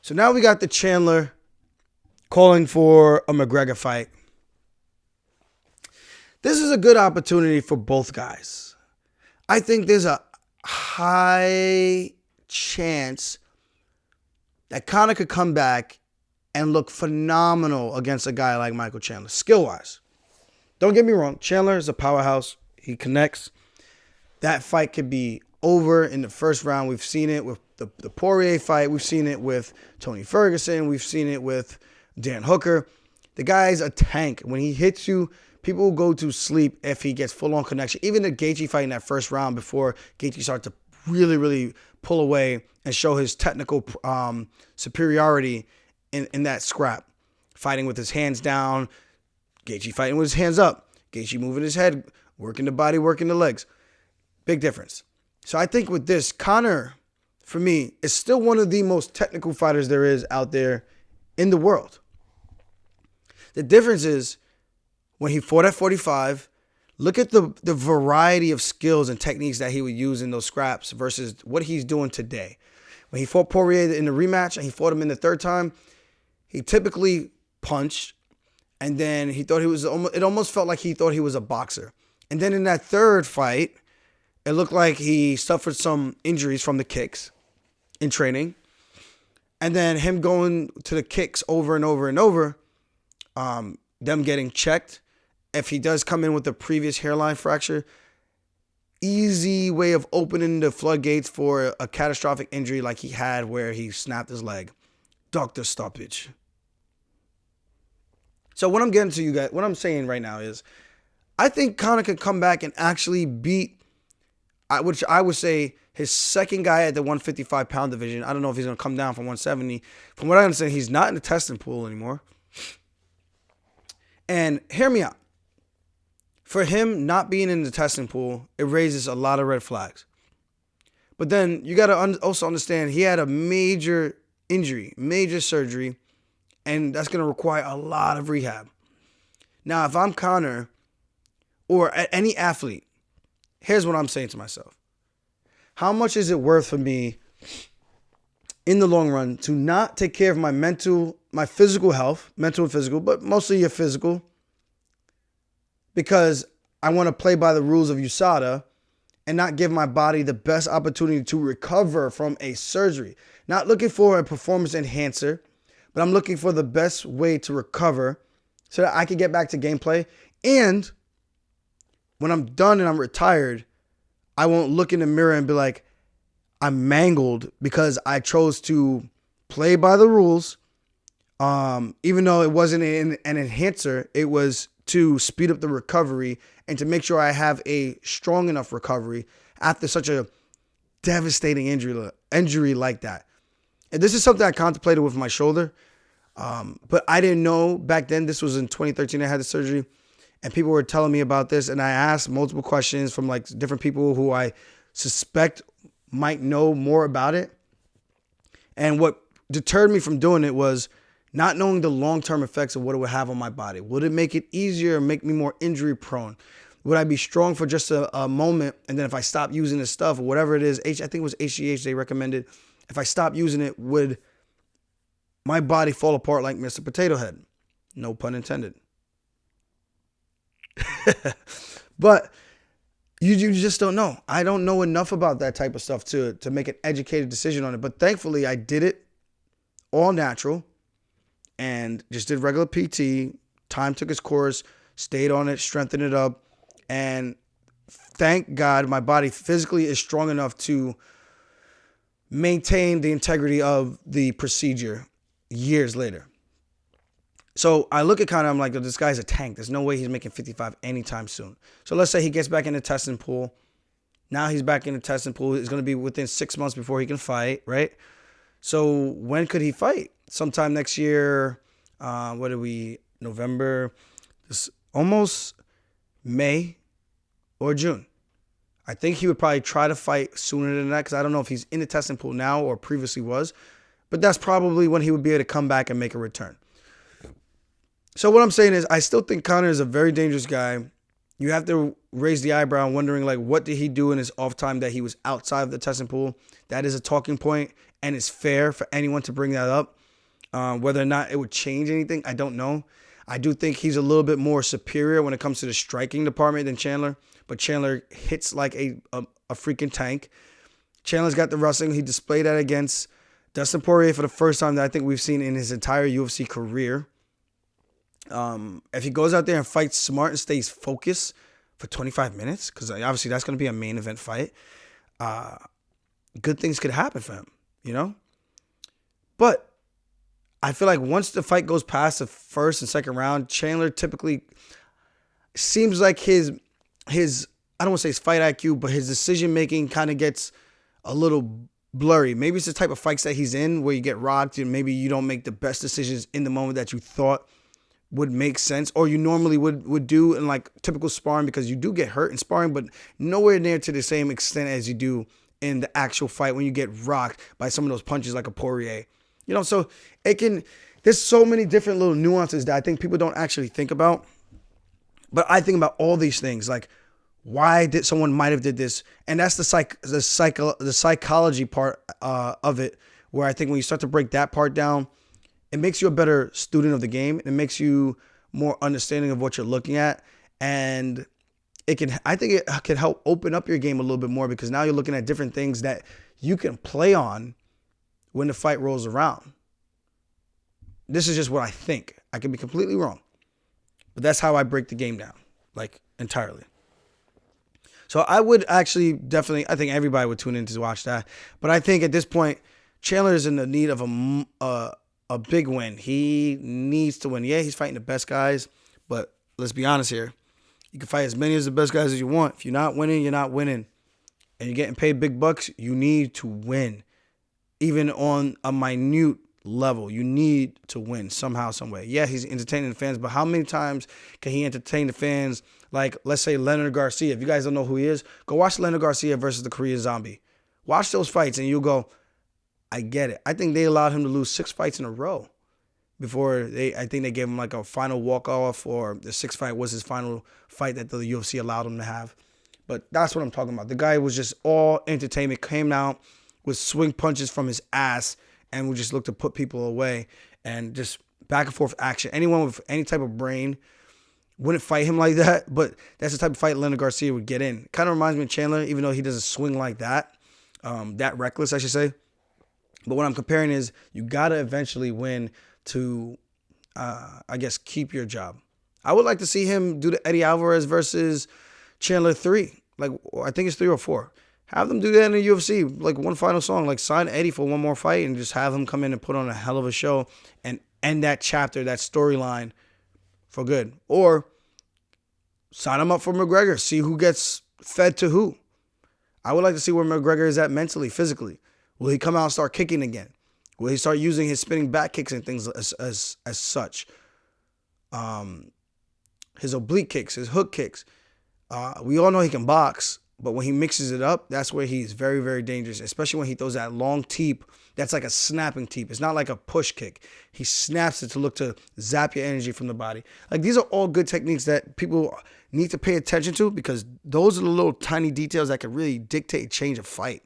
So now we got the Chandler calling for a McGregor fight. This is a good opportunity for both guys. I think there's a high chance that Conor could come back and look phenomenal against a guy like Michael Chandler, skill-wise. Don't get me wrong, Chandler is a powerhouse. He connects. That fight could be over in the first round. We've seen it with the Poirier fight. We've seen it with Tony Ferguson. We've seen it with Dan Hooker. The guy's a tank. When he hits you, people will go to sleep if he gets full-on connection. Even the Gaethje fight in that first round before Gaethje started to really, really pull away and show his technical superiority in that scrap. Fighting with his hands down, Gaethje fighting with his hands up, Gaethje moving his head, working the body, working the legs. Big difference. So I think with this, Conor, for me, is still one of the most technical fighters there is out there in the world. The difference is when he fought at 45, look at the variety of skills and techniques that he would use in those scraps versus what he's doing today. When he fought Poirier in the rematch and he fought him in the third time, he typically punched, and then he thought it almost felt like he thought he was a boxer. And then in that third fight, it looked like he suffered some injuries from the kicks in training. And then him going to the kicks over and over and over, them getting checked. If he does come in with a previous hairline fracture, easy way of opening the floodgates for a catastrophic injury like he had where he snapped his leg. Doctor stoppage. So what I'm getting to you guys, what I'm saying right now is, I think Conor could come back and actually beat, which I would say, his second guy at the 155-pound division. I don't know if he's going to come down from 170. From what I understand, he's not in the testing pool anymore. And hear me out. For him not being in the testing pool, it raises a lot of red flags. But then you got to also understand he had a major injury, major surgery, and that's going to require a lot of rehab. Now, if I'm Conor or any athlete, here's what I'm saying to myself. How much is it worth for me in the long run to not take care of my physical health, mental and physical, but mostly your physical, because I want to play by the rules of USADA and not give my body the best opportunity to recover from a surgery. Not looking for a performance enhancer, but I'm looking for the best way to recover so that I can get back to gameplay. And when I'm done and I'm retired, I won't look in the mirror and be like, I'm mangled because I chose to play by the rules. Even though it wasn't an enhancer, it was to speed up the recovery and to make sure I have a strong enough recovery after such a devastating injury like that. And this is something I contemplated with my shoulder. But I didn't know back then. This was in 2013. I had the surgery, and people were telling me about this. And I asked multiple questions from like different people who I suspect might know more about it. And what deterred me from doing it was not knowing the long-term effects of what it would have on my body. Would it make it easier, make me more injury prone? Would I be strong for just a moment? And then if I stop using this stuff or whatever it is, I think it was HGH they recommended. If I stop using it, would my body fall apart like Mr. Potato Head? No pun intended. But you just don't know. I don't know enough about that type of stuff to make an educated decision on it. But thankfully, I did it all natural and just did regular PT. Time took its course, stayed on it, strengthened it up. And thank God my body physically is strong enough to maintain the integrity of the procedure years later. So I look at Conor, I'm like, this guy's a tank. There's no way he's making 55 anytime soon. So let's say he gets back in the testing pool. Now he's back in the testing pool. It's going to be within 6 months before he can fight, right? So when could he fight? Sometime next year. November? This almost May or June. I think he would probably try to fight sooner than that because I don't know if he's in the testing pool now or previously was. But that's probably when he would be able to come back and make a return. So what I'm saying is I still think Conor is a very dangerous guy. You have to raise the eyebrow wondering, like, what did he do in his off time that he was outside of the testing pool? That is a talking point. and it's fair for anyone to bring that up. Whether or not it would change anything, I don't know. I do think he's a little bit more superior when it comes to the striking department than Chandler, but Chandler hits like a freaking tank. Chandler's got the wrestling. He displayed that against Dustin Poirier for the first time that I think we've seen in his entire UFC career. If he goes out there and fights smart and stays focused for 25 minutes, because obviously that's going to be a main event fight, good things could happen for him, you know? But I feel like once the fight goes past the first and second round, Chandler typically seems like his I don't want to say his fight IQ, but his decision making kind of gets a little blurry. Maybe it's the type of fights that he's in where you get rocked and maybe you don't make the best decisions in the moment that you thought would make sense or you normally would do in like typical sparring, because you do get hurt in sparring, but nowhere near to the same extent as you do in the actual fight when you get rocked by some of those punches like a Poirier. You know, so there's so many different little nuances that I think people don't actually think about. But I think about all these things, like why did someone might have did this, and that's the psychology part of it, where I think when you start to break that part down, it makes you a better student of the game. It makes you more understanding of what you're looking at, and I think it can help open up your game a little bit more, because now you're looking at different things that you can play on when the fight rolls around. This is just what I think. I could be completely wrong, but that's how I break the game down, like entirely. So I would actually definitely, I think everybody would tune in to watch that. But I think at this point, Chandler is in the need of a big win. He needs to win. Yeah, he's fighting the best guys, but let's be honest here. You can fight as many of the best guys as you want. If you're not winning, you're not winning. And you're getting paid big bucks, you need to win. Even on a minute level, you need to win somehow, some way. Yeah, he's entertaining the fans, but how many times can he entertain the fans? Like, let's say Leonard Garcia. If you guys don't know who he is, go watch Leonard Garcia versus the Korean Zombie. Watch those fights and you'll go, I get it. I think they allowed him to lose 6 fights in a row before I think they gave him like a final walk-off, or the 6th fight was his final fight that the UFC allowed him to have. But that's what I'm talking about. The guy was just all entertainment, came out with swing punches from his ass and would just look to put people away, and just back and forth action. Anyone with any type of brain wouldn't fight him like that, but that's the type of fight Leonard Garcia would get in. Kind of reminds me of Chandler, even though he doesn't swing like that, that reckless, I should say. But what I'm comparing is you got to eventually win to, I guess, keep your job. I would like to see him do the Eddie Alvarez versus Chandler 3. Like, I think it's 3 or 4. Have them do that in the UFC, like one final song, like sign Eddie for one more fight and just have him come in and put on a hell of a show and end that chapter, that storyline for good. Or sign him up for McGregor, see who gets fed to who. I would like to see where McGregor is at mentally, physically. Will he come out and start kicking again? Will he start using his spinning back kicks and things as such? His oblique kicks, his hook kicks. We all know he can box, but when he mixes it up, that's where he's very, very dangerous, especially when he throws that long teep. That's like a snapping teep. It's not like a push kick. He snaps it to look to zap your energy from the body. Like, these are all good techniques that people need to pay attention to, because those are the little tiny details that can really dictate change a fight.